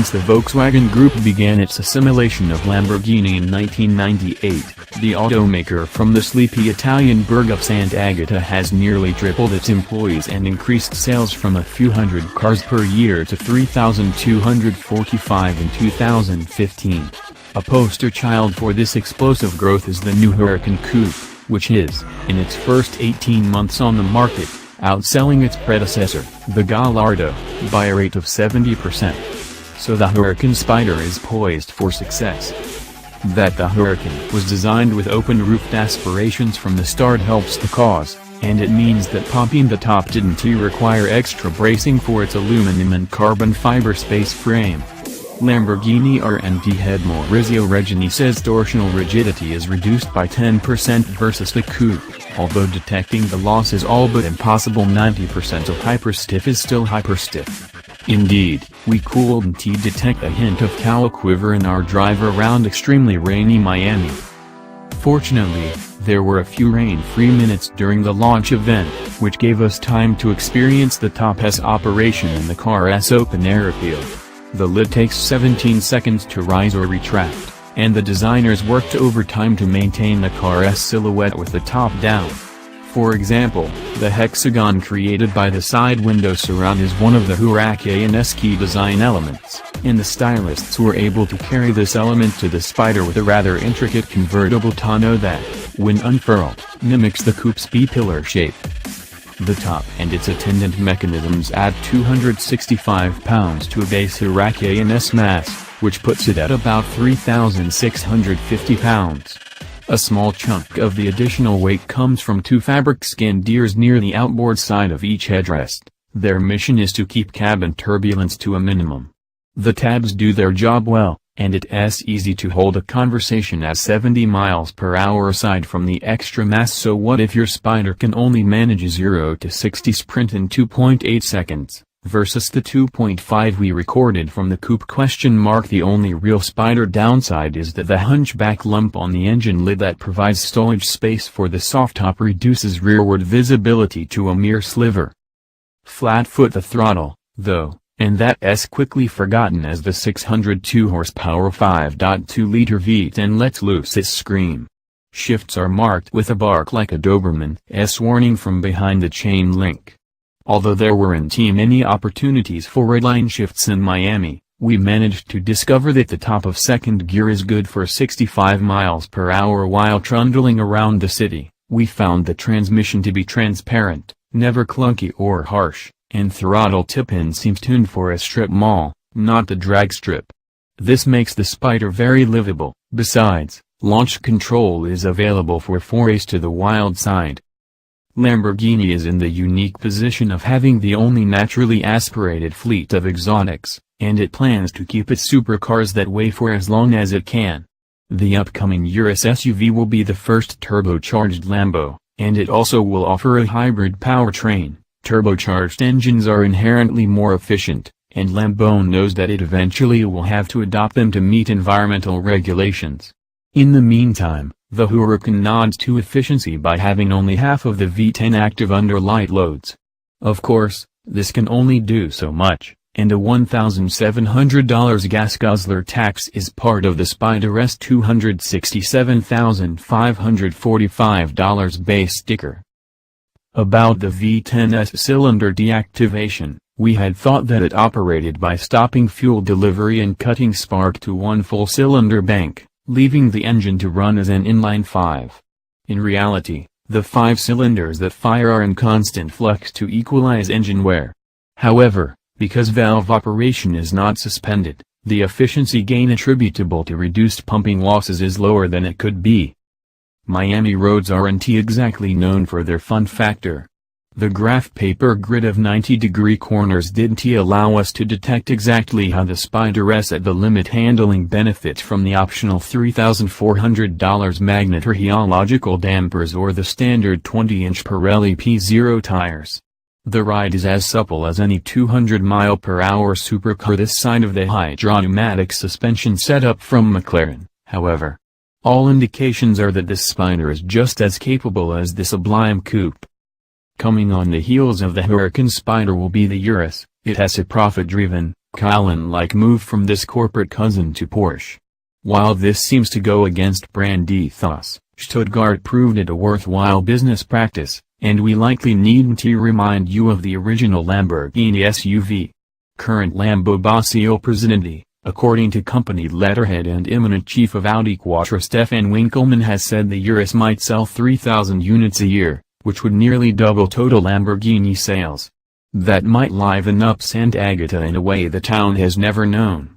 Since the Volkswagen Group began its assimilation of Lamborghini in 1998, the automaker from the sleepy Italian burg of Sant'Agata has nearly tripled its employees and increased sales from a few hundred cars per year to 3,245 in 2015. A poster child for this explosive growth is the new Huracan coupe, which is, in its first 18 months on the market, outselling its predecessor, the Gallardo, by a rate of 70%. So the Huracán Spyder is poised for success. That the Huracan was designed with open-roofed aspirations from the start helps the cause, and it means that popping the top didn't require extra bracing for its aluminum and carbon fiber space frame. Lamborghini R&D head Maurizio Reggiani says torsional rigidity is reduced by 10% versus the coupe, although detecting the loss is all but impossible. 90% of hyperstiff is still hyperstiff. Indeed, we couldn't detect a hint of cowl quiver in our drive around extremely rainy Miami. Fortunately, there were a few rain-free minutes during the launch event, which gave us time to experience the top's operation in the car's open-air appeal. The lid takes 17 seconds to rise or retract, and the designers worked overtime to maintain the car's silhouette with the top down. For example, the hexagon created by the side window surround is one of the Huracan's key design elements, and the stylists were able to carry this element to the Spyder with a rather intricate convertible tonneau that, when unfurled, mimics the coupe's B-pillar shape. The top and its attendant mechanisms add 265 pounds to a base Huracan's mass, which puts it at about 3,650 pounds. A small chunk of the additional weight comes from two fabric-skinned ears near the outboard side of each headrest. Their mission is to keep cabin turbulence to a minimum. The tabs do their job well, and it's easy to hold a conversation at 70 miles per hour aside from the extra mass. So what if your Spyder can only manage a 0 to 60 sprint in 2.8 seconds, versus the 2.5 we recorded from the coupe? The only real Spyder downside is that the hunchback lump on the engine lid that provides stowage space for the soft top reduces rearward visibility to a mere sliver. Flat-foot the throttle, though, and that's quickly forgotten as the 602 horsepower 5.2-liter V10 lets loose its scream. Shifts are marked with a bark like a Doberman's warning from behind the chain link. Although there weren't many opportunities for redline shifts in Miami, we managed to discover that the top of second gear is good for 65 miles per hour while trundling around the city. We found the transmission to be transparent, never clunky or harsh, and throttle tip-in seems tuned for a strip mall, not the drag strip. This makes the Spyder very livable. Besides, launch control is available for forays to the wild side. Lamborghini is in the unique position of having the only naturally aspirated fleet of exotics, and it plans to keep its supercars that way for as long as it can. The upcoming Urus SUV will be the first turbocharged Lambo, and it also will offer a hybrid powertrain. Turbocharged engines are inherently more efficient, and Lambo knows that it eventually will have to adopt them to meet environmental regulations. In the meantime, the Huracan nods to efficiency by having only half of the V10 active under light loads. Of course, this can only do so much, and a $1,700 gas guzzler tax is part of the Spyder's $267,545 base sticker. About the V10's cylinder deactivation, we had thought that it operated by stopping fuel delivery and cutting spark to one full cylinder bank, leaving the engine to run as an inline 5. In reality, the 5 cylinders that fire are in constant flux to equalize engine wear. However, because valve operation is not suspended, the efficiency gain attributable to reduced pumping losses is lower than it could be. Miami roads aren't exactly known for their fun factor. The graph paper grid of 90-degree corners didn't allow us to detect exactly how the Spyder's at the limit handling benefits from the optional $3,400 magnetorheological dampers or the standard 20-inch Pirelli P0 tires. The ride is as supple as any 200-mile-per-hour supercar this side of the hydro-pneumatic suspension setup from McLaren, however. All indications are that this Spyder is just as capable as the sublime coupe. Coming on the heels of the Huracan Spyder will be the Urus. It has a profit-driven, Callan-like move from this corporate cousin to Porsche. While this seems to go against brand ethos, Stuttgart proved it a worthwhile business practice, and we likely needn't to remind you of the original Lamborghini SUV. Current Lambo Bossio Presidente, according to company letterhead and eminent chief of Audi Quattro Stefan Winkelmann, has said the Urus might sell 3,000 units a year, which would nearly double total Lamborghini sales. That might liven up Sant'Agata in a way the town has never known.